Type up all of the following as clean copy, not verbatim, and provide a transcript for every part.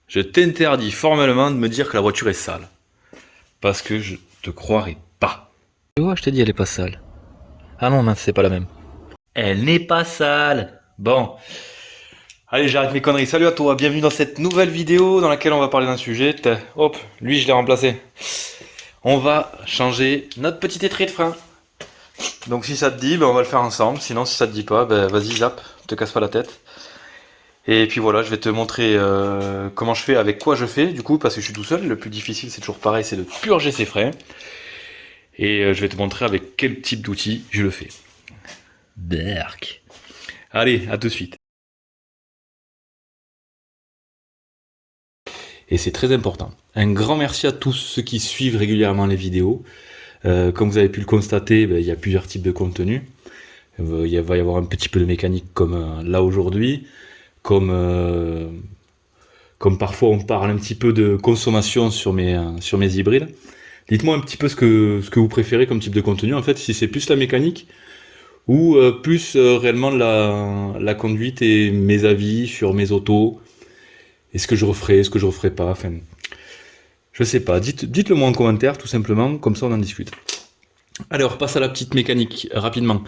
Je t'interdis formellement de me dire que la voiture est sale. Parce que je te croirai pas. Tu vois, je t'ai dit, elle est pas sale. Ah non, mince, c'est pas la même. Elle n'est pas sale. Bon. Allez, j'arrête mes conneries. Salut à toi, bienvenue dans cette nouvelle vidéo dans laquelle on va parler d'un sujet. Hop, lui je l'ai remplacé. On va changer notre petit étrier de frein. Donc si ça te dit, ben, on va le faire ensemble. Sinon si ça te dit pas, ben, vas-y zap, te casse pas la tête. Et puis voilà, je vais te montrer comment je fais, avec quoi je fais, du coup, parce que je suis tout seul. Le plus difficile, c'est toujours pareil, c'est de purger ses freins. Et je vais te montrer avec quel type d'outil je le fais. Berk. Allez, à tout de suite. Et c'est très important. Un grand merci à tous ceux qui suivent régulièrement les vidéos. Comme vous avez pu le constater, il y a plusieurs types de contenus. Il va y avoir un petit peu de mécanique comme là aujourd'hui, comme parfois on parle un petit peu de consommation sur mes hybrides. Dites-moi un petit peu ce que vous préférez comme type de contenu, en fait, si c'est plus la mécanique ou plus réellement la conduite et mes avis sur mes autos, et ce que je referai, ce que je referai pas, enfin, je sais pas, dites-le moi en commentaire tout simplement, comme ça on en discute. Alors, on passe à la petite mécanique, rapidement.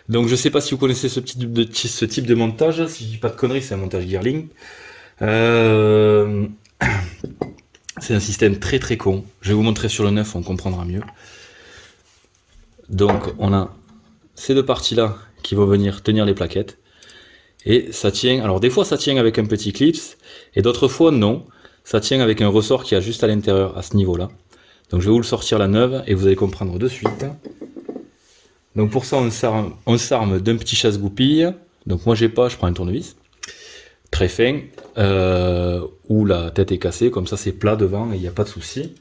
Donc je sais pas si vous connaissez ce type de montage, si je dis pas de conneries, c'est un montage Girling. C'est un système très très con. Je vais vous montrer sur le neuf, on comprendra mieux. Donc on a ces deux parties là qui vont venir tenir les plaquettes. Et ça tient, alors des fois ça tient avec un petit clips, et d'autres fois non. Ça tient avec un ressort qui a juste à l'intérieur, à ce niveau là. Donc je vais vous le sortir la neuve et vous allez comprendre de suite. Donc pour ça on s'arme d'un petit chasse-goupille. Donc moi j'ai pas, je prends un tournevis très fin, où la tête est cassée, comme ça c'est plat devant et il n'y a pas de souci.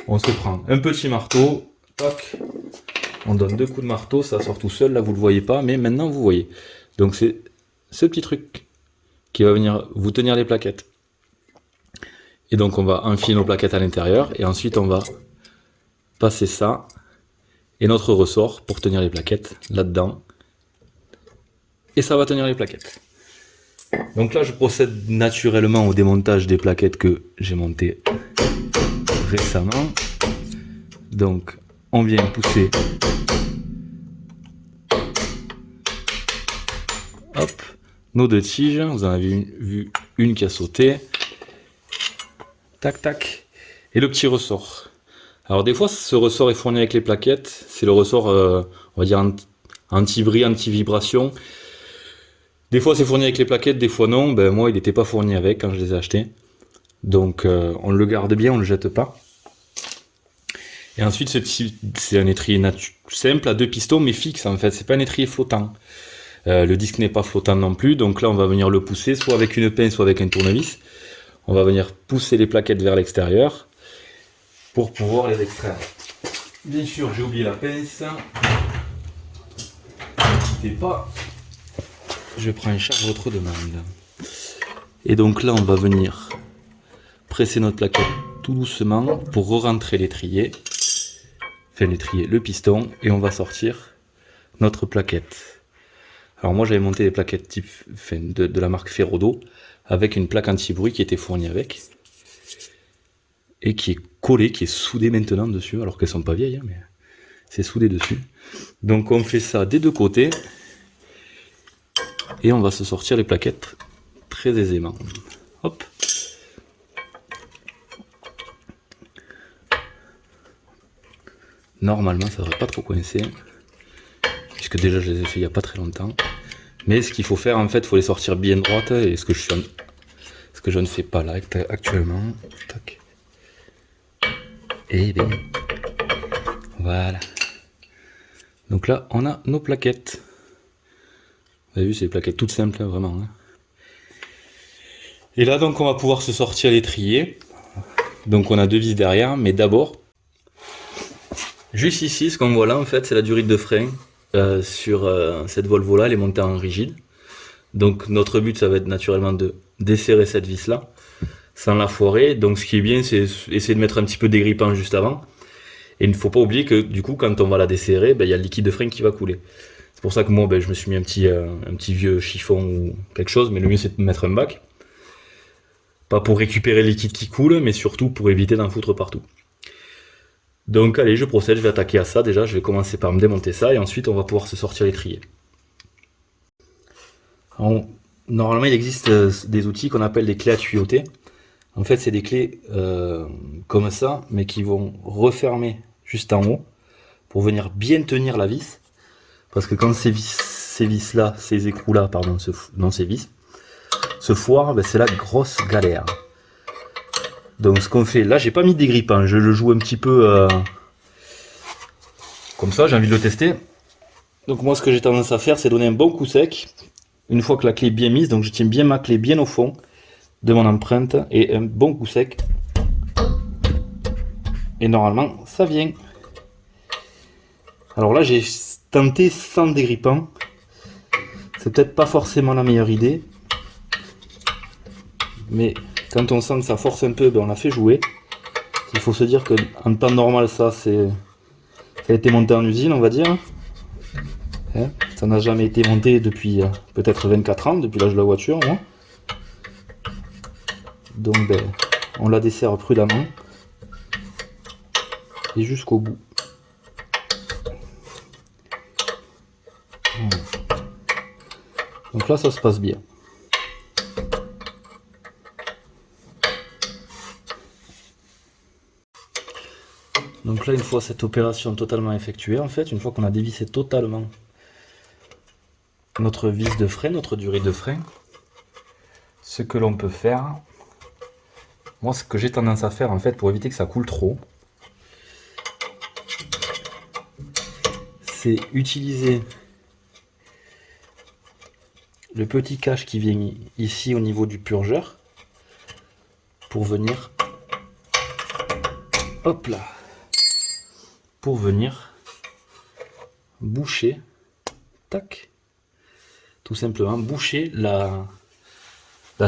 On se prend un petit marteau, toc, on donne 2 coups de marteau, ça sort tout seul, là vous le voyez pas, mais maintenant vous voyez. Donc c'est ce petit truc qui va venir vous tenir les plaquettes. Et donc on va enfiler nos plaquettes à l'intérieur, et ensuite on va passer ça, et notre ressort pour tenir les plaquettes là-dedans. Et ça va tenir les plaquettes. Donc là je procède naturellement au démontage des plaquettes que j'ai montées récemment. Donc on vient pousser, hop, nos 2 tiges, vous en avez vu une qui a sauté, tac tac, et le petit ressort. Alors des fois ce ressort est fourni avec les plaquettes, c'est le ressort on va dire anti-bris, anti-vibration. Des fois c'est fourni avec les plaquettes, des fois non. Ben moi il n'était pas fourni avec quand je les ai achetés. Donc on le garde bien, on le jette pas. Et ensuite c'est un étrier simple à 2 pistons mais fixe en fait, c'est pas un étrier flottant. Le disque n'est pas flottant non plus, donc là on va venir le pousser soit avec une pince soit avec un tournevis. On va venir pousser les plaquettes vers l'extérieur pour pouvoir les extraire. Bien sûr j'ai oublié la pince. N'hésitez pas. Je prends une charge votre demande. Et donc là, on va venir presser notre plaquette tout doucement pour re-rentrer l'étrier. Enfin, l'étrier, le piston. Et on va sortir notre plaquette. Alors moi, j'avais monté des plaquettes type de la marque Ferrodo avec une plaque anti-bruit qui était fournie avec. Et qui est collée, qui est soudée maintenant dessus. Alors qu'elles sont pas vieilles, hein, mais c'est soudé dessus. Donc on fait ça des 2 côtés. Et on va se sortir les plaquettes très aisément. Hop. Normalement, ça ne devrait pas trop coincer. Puisque déjà, je les ai fait il n'y a pas très longtemps. Mais ce qu'il faut faire, en fait, il faut les sortir bien droites. Et ce que je ne fais pas là actuellement. Tac. Et bien. Voilà. Donc là, on a nos plaquettes. Vous avez vu, c'est des plaquettes toutes simples, hein, vraiment. Hein. Et là, donc, on va pouvoir se sortir l'étrier. Donc, on a 2 vis derrière, mais d'abord, juste ici, ce qu'on voit là, en fait, c'est la durite de frein sur cette Volvo-là. Elle est montée en rigide. Donc, notre but, ça va être naturellement de desserrer cette vis-là, sans la foirer. Donc, ce qui est bien, c'est essayer de mettre un petit peu d'agrippant juste avant. Et il ne faut pas oublier que, du coup, quand on va la desserrer, il y a le liquide de frein qui va couler. C'est pour ça que moi, je me suis mis un petit vieux chiffon ou quelque chose, mais le mieux c'est de mettre un bac. Pas pour récupérer le liquide qui coule, mais surtout pour éviter d'en foutre partout. Donc allez, je procède, je vais attaquer à ça déjà, je vais commencer par me démonter ça et ensuite on va pouvoir se sortir l'étrier. Normalement il existe des outils qu'on appelle des clés à tuyauter. En fait c'est des clés comme ça, mais qui vont refermer juste en haut pour venir bien tenir la vis. Parce que quand ces vis là, ces écrous là, pardon, ces vis, se foirent, ben c'est la grosse galère. Donc ce qu'on fait, là j'ai pas mis des grippins, je le joue un petit peu comme ça, j'ai envie de le tester. Donc moi ce que j'ai tendance à faire, c'est donner un bon coup sec. Une fois que la clé est bien mise, donc je tiens bien ma clé bien au fond de mon empreinte et un bon coup sec. Et normalement ça vient. Alors là j'ai tenté sans dégrippant. C'est peut-être pas forcément la meilleure idée. Mais quand on sent que ça force un peu, ben on la fait jouer. Il faut se dire qu'en temps normal ça a été monté en usine, on va dire. Hein, ça n'a jamais été monté depuis peut-être 24 ans, depuis l'âge de la voiture, moi. Donc ben, on la dessert prudemment. Et jusqu'au bout. Voilà. Donc là ça se passe bien. Donc là, une fois cette opération totalement effectuée, en fait, une fois qu'on a dévissé totalement notre vis de frein, notre durée de frein, ce que l'on peut faire, moi ce que j'ai tendance à faire en fait pour éviter que ça coule trop, c'est utiliser le petit cache qui vient ici au niveau du purgeur pour venir, hop là, pour venir boucher, tac, tout simplement boucher la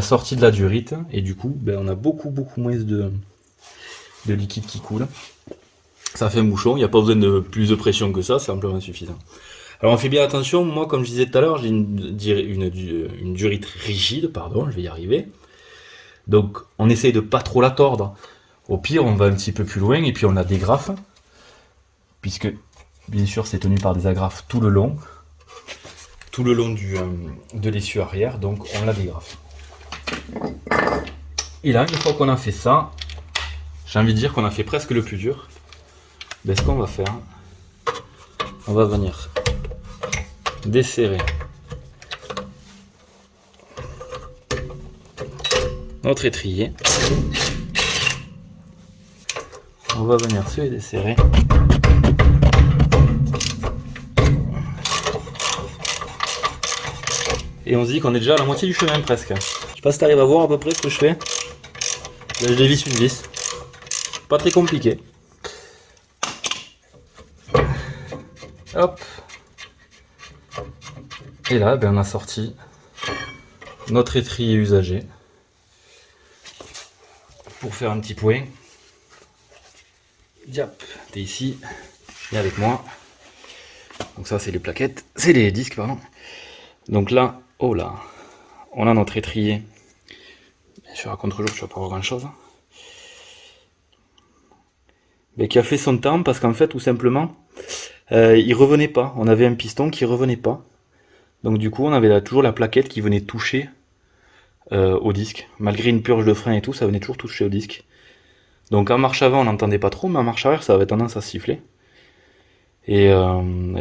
sortie de la durite, et du coup ben, on a beaucoup moins de liquide qui coule. Ça fait un bouchon, il n'y a pas besoin de plus de pression que ça, c'est amplement suffisant. Alors on fait bien attention, moi comme je disais tout à l'heure, j'ai une durite rigide, pardon, je vais y arriver. Donc on essaye de pas trop la tordre. Au pire on va un petit peu plus loin et puis on la dégrafe, puisque bien sûr c'est tenu par des agrafes tout le long de l'essieu arrière, donc on la dégrafe. Et là, une fois qu'on a fait ça, j'ai envie de dire qu'on a fait presque le plus dur. Ben, ce qu'on va faire, on va venir desserrer notre étrier. On va venir se les desserrer. Et on se dit qu'on est déjà à la moitié du chemin presque. Je sais pas si tu arrives à voir à peu près ce que je fais. Là je dévisse une vis. Pas très compliqué. Hop. Et là ben, on a sorti notre étrier usagé. Pour faire un petit point. Diap, t'es ici. Viens avec moi. Donc ça c'est les plaquettes. C'est les disques pardon. Donc là, oh là, on a notre étrier. Bien sûr, à contre-jour, je ne vais pas voir grand-chose. Mais qui a fait son temps parce qu'en fait, tout simplement, il revenait pas. On avait un piston qui revenait pas. Donc du coup, on avait toujours la plaquette qui venait toucher au disque. Malgré une purge de frein et tout, ça venait toujours toucher au disque. Donc en marche avant, on n'entendait pas trop, mais en marche arrière, ça avait tendance à siffler. Et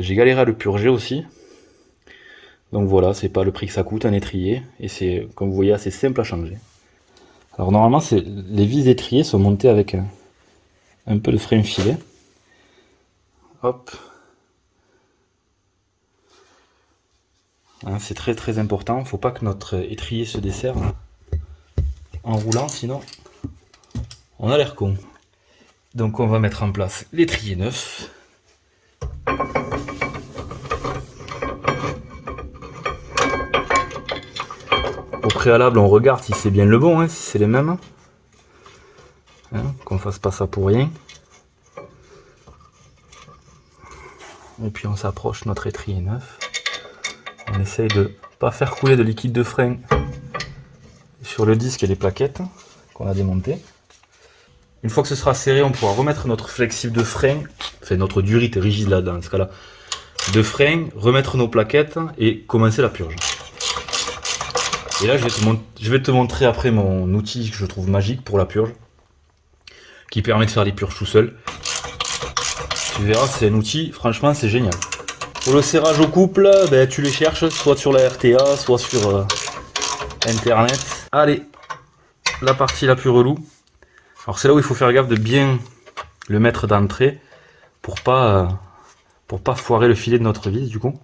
j'ai galéré à le purger aussi. Donc voilà, c'est pas le prix que ça coûte un étrier, et c'est, comme vous voyez, assez simple à changer. Alors normalement, les vis étriers sont montées avec un peu de frein filet. Hop. Hein, c'est très important, faut pas que notre étrier se desserre en roulant, sinon on a l'air con. Donc on va mettre en place l'étrier neuf. Au préalable, on regarde si c'est bien le bon, hein, si c'est les mêmes. Hein, qu'on fasse pas ça pour rien. Et puis on s'approche notre étrier neuf. On essaye de pas faire couler de liquide de frein sur le disque et les plaquettes qu'on a démontées. Une fois que ce sera serré, on pourra remettre notre flexible de frein, enfin notre durite rigide là dans ce cas-là, de frein, remettre nos plaquettes et commencer la purge. Et là, je vais te montrer après mon outil que je trouve magique pour la purge, qui permet de faire les purges tout seul. Tu verras, c'est un outil, franchement, c'est génial. Pour le serrage au couple, ben, tu les cherches soit sur la RTA, soit sur Internet. Allez, la partie la plus relou. Alors c'est là où il faut faire gaffe de bien le mettre d'entrée pour pas foirer le filet de notre vis du coup.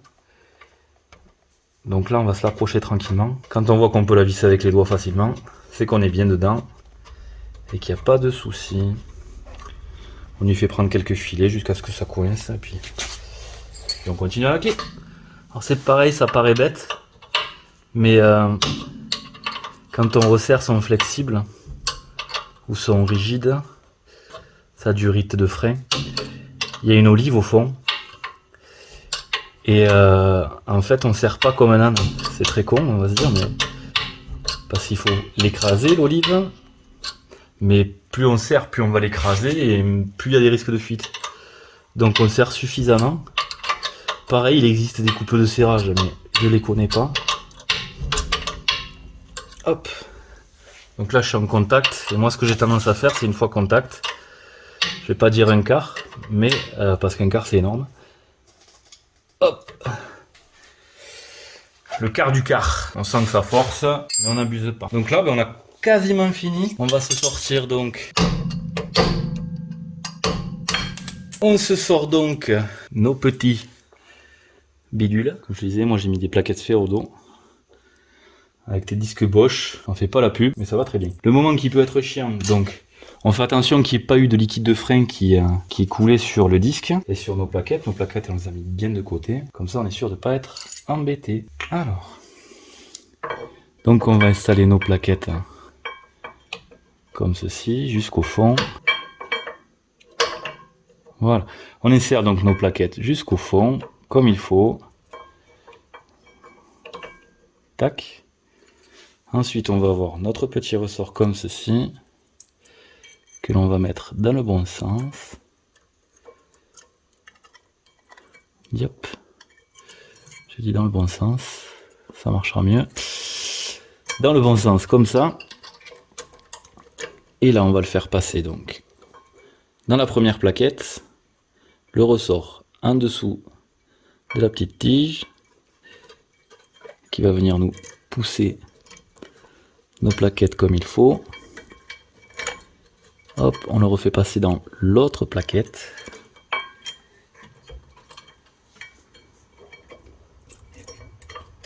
Donc là on va se l'approcher tranquillement. Quand on voit qu'on peut la visser avec les doigts facilement, c'est qu'on est bien dedans et qu'il n'y a pas de souci. On lui fait prendre quelques filets jusqu'à ce que ça coince et puis on continue à laquer. Alors c'est pareil, ça paraît bête, mais quand on resserre son flexible ou son rigide, sa durite de frein, il y a une olive au fond. Et en fait, on ne serre pas comme un âne. C'est très con, on va se dire, mais parce qu'il faut l'écraser, l'olive. Mais plus on serre, plus on va l'écraser et plus il y a des risques de fuite. Donc on serre suffisamment. Pareil, il existe des coupes de serrage, mais je les connais pas. Hop. Donc là, je suis en contact. Et moi, ce que j'ai tendance à faire, c'est une fois contact. Je vais pas dire un quart, mais parce qu'un quart, c'est énorme. Hop. Le quart du quart. On sent que ça force, mais on n'abuse pas. Donc là, ben, on a quasiment fini. On va se sortir donc. On se sort donc nos petits bidules. Comme je disais, moi j'ai mis des plaquettes fer au dos. Avec tes disques Bosch, on fait pas la pub, mais ça va très bien. Le moment qui peut être chiant, donc on fait attention qu'il n'y ait pas eu de liquide de frein qui est coulé sur le disque et sur nos plaquettes. Nos plaquettes, on les a mis bien de côté, comme ça on est sûr de ne pas être embêté. Alors, donc on va installer nos plaquettes comme ceci, jusqu'au fond. Voilà, on insère donc nos plaquettes jusqu'au fond, comme il faut. Tac. Ensuite, on va avoir notre petit ressort comme ceci, que l'on va mettre dans le bon sens. Yep. J'ai dit dans le bon sens, ça marchera mieux. Dans le bon sens, comme ça. Et là, on va le faire passer donc dans la première plaquette, le ressort en dessous de la petite tige, qui va venir nous pousser nos plaquettes comme il faut. Hop, on le refait passer dans l'autre plaquette.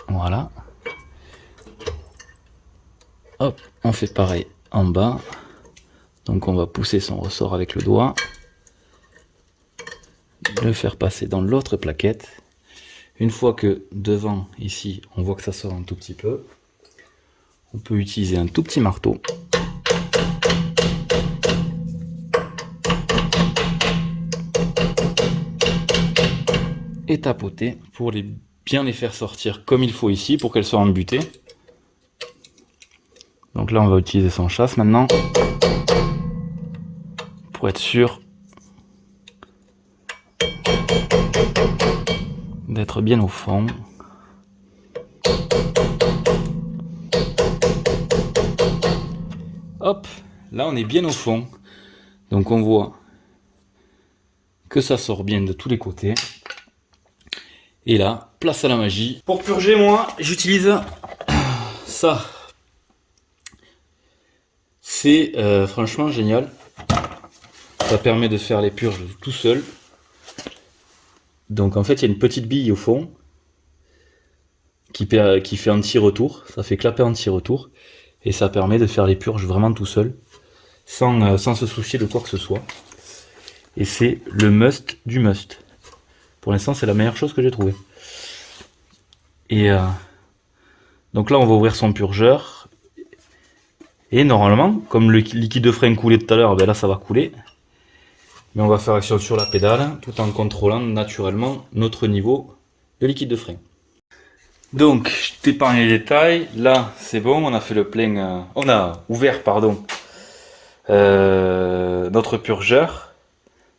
Voilà. Hop, on fait pareil en bas. Donc on va pousser son ressort avec le doigt. Le faire passer dans l'autre plaquette. Une fois que devant, ici, on voit que ça sort un tout petit peu, on peut utiliser un tout petit marteau. Et tapoter pour bien les faire sortir comme il faut ici, pour qu'elles soient embutées. Donc là, on va utiliser son chasse maintenant, pour être sûr d'être bien au fond. Hop, là on est bien au fond. Donc on voit que ça sort bien de tous les côtés. Et là, place à la magie. Pour purger, moi, j'utilise ça. C'est franchement génial. Ça permet de faire les purges tout seul. Donc en fait, il y a une petite bille au fond qui fait anti-retour. Ça fait clapet anti-retour. Et ça permet de faire les purges vraiment tout seul, sans se soucier de quoi que ce soit. Et c'est le must du must. Pour l'instant, c'est la meilleure chose que j'ai trouvée. Et donc là, on va ouvrir son purgeur. Et normalement, comme le liquide de frein coulait tout à l'heure, ben là, ça va couler. Mais on va faire action sur la pédale, tout en contrôlant naturellement notre niveau de liquide de frein. Donc, je t'épargne les détails. Là, c'est bon, on a fait le plein. On a ouvert, pardon, notre purgeur.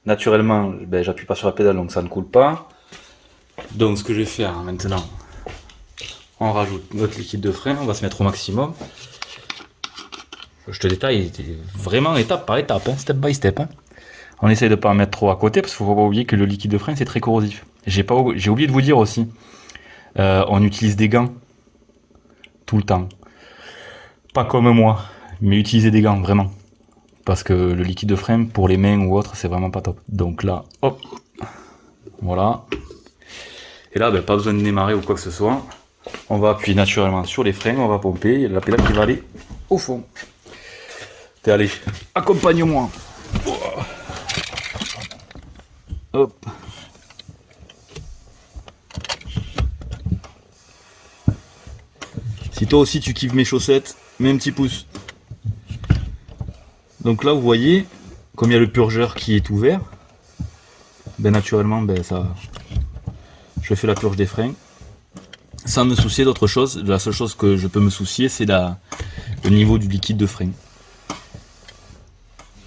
Naturellement, ben, j'appuie pas sur la pédale, donc ça ne coule pas. Donc, ce que je vais faire maintenant, on rajoute notre liquide de frein. On va se mettre au maximum. Je te détaille vraiment étape par étape, hein, step by step. Hein. On essaye de pas en mettre trop à côté parce qu'il faut pas oublier que le liquide de frein c'est très corrosif. J'ai oublié de vous dire aussi, on utilise des gants tout le temps. Pas comme moi, mais utilisez des gants vraiment. Parce que le liquide de frein pour les mains ou autre c'est vraiment pas top. Donc là, hop, voilà. Et là, ben, pas besoin de démarrer ou quoi que ce soit. On va appuyer naturellement sur les freins, on va pomper, et la pédale qui va aller au fond. T'es allé, accompagne-moi. Hop. Si toi aussi tu kiffes mes chaussettes, mets un petit pouce. Donc là vous voyez, comme il y a le purgeur qui est ouvert, ben naturellement ben ça, je fais la purge des freins. Sans me soucier d'autre chose, la seule chose que je peux me soucier c'est le niveau du liquide de frein.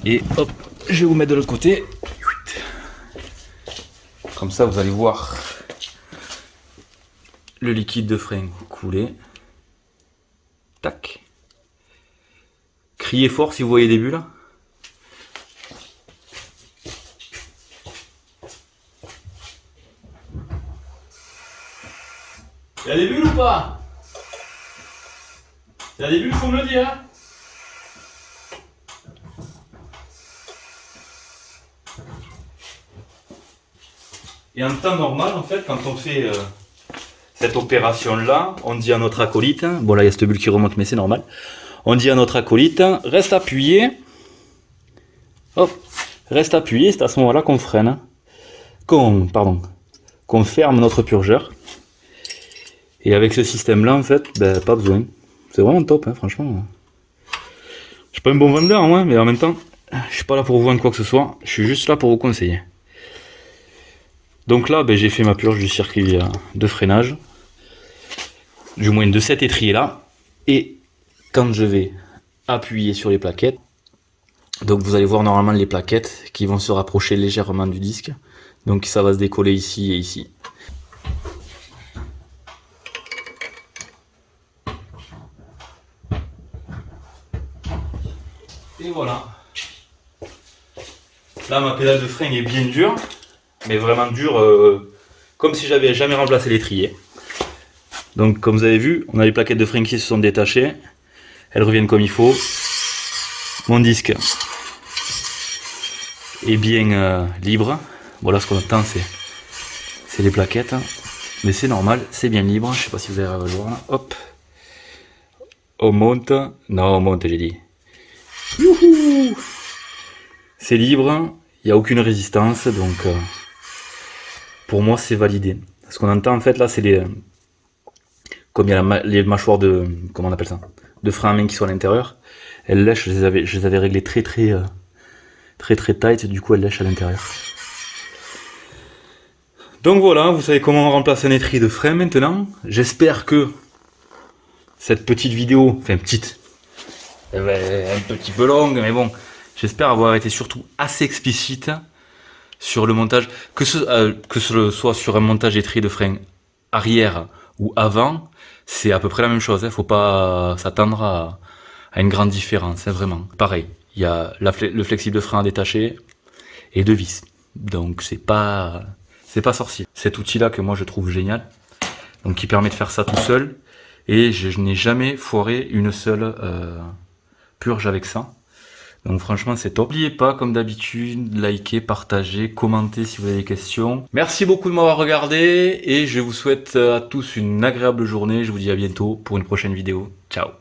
Et hop, je vais vous mettre de l'autre côté. Comme ça vous allez voir le liquide de frein couler. Tac. Criez fort si vous voyez des bulles. Il y a des bulles ou pas? Il y a des bulles, faut me le dire. Et en temps normal, en fait, quand on fait cette opération-là, on dit à notre acolyte, bon là il y a cette bulle qui remonte, mais c'est normal. On dit à notre acolyte, reste appuyé. Hop, reste appuyé, c'est à ce moment-là qu'on freine. Qu'on ferme notre purgeur. Et avec ce système-là, en fait, ben, pas besoin. C'est vraiment top, hein, franchement. Je suis pas un bon vendeur, moi, mais en même temps, je suis pas là pour vous vendre quoi que ce soit. Je suis juste là pour vous conseiller. Donc là, ben, j'ai fait ma purge du circuit de freinage. Du moins de cet étrier-là. Et quand je vais appuyer sur les plaquettes, donc vous allez voir normalement les plaquettes qui vont se rapprocher légèrement du disque. Donc ça va se décoller ici et ici. Et voilà. Là ma pédale de frein est bien dure. Mais vraiment dure, comme si j'avais jamais remplacé l'étrier. Donc comme vous avez vu, on a les plaquettes de frein qui se sont détachées. Elles reviennent comme il faut. Mon disque est bien libre. Voilà, ce qu'on attend c'est les plaquettes. Mais c'est normal, c'est bien libre. Je sais pas si vous allez le voir là. Hop. On monte. Non, on monte, j'ai dit. Youhou! C'est libre. Il n'y a aucune résistance. Donc pour moi, c'est validé. Ce qu'on entend en fait là, c'est les... Comme il y a les mâchoires de... Comment on appelle ça? De frein à main qui sont à l'intérieur. Elles lèchent, je les avais réglées très tight. Du coup, elles lèchent à l'intérieur. Donc voilà, vous savez comment on remplace un étrier de frein maintenant. J'espère que cette petite vidéo, enfin petite, un petit peu longue, mais bon, j'espère avoir été surtout assez explicite sur le montage, que ce soit sur un montage d'étrier de frein arrière ou avant, c'est à peu près la même chose. Faut pas s'attendre à une grande différence, hein, vraiment. Pareil, il y a le flexible de frein à détacher et deux vis. Donc c'est pas sorcier. Cet outil-là que moi je trouve génial, donc qui permet de faire ça tout seul, et je n'ai jamais foiré une seule purge avec ça. Donc franchement c'est top. N'oubliez pas comme d'habitude, liker, partager, commenter si vous avez des questions. Merci beaucoup de m'avoir regardé et je vous souhaite à tous une agréable journée. Je vous dis à bientôt pour une prochaine vidéo. Ciao.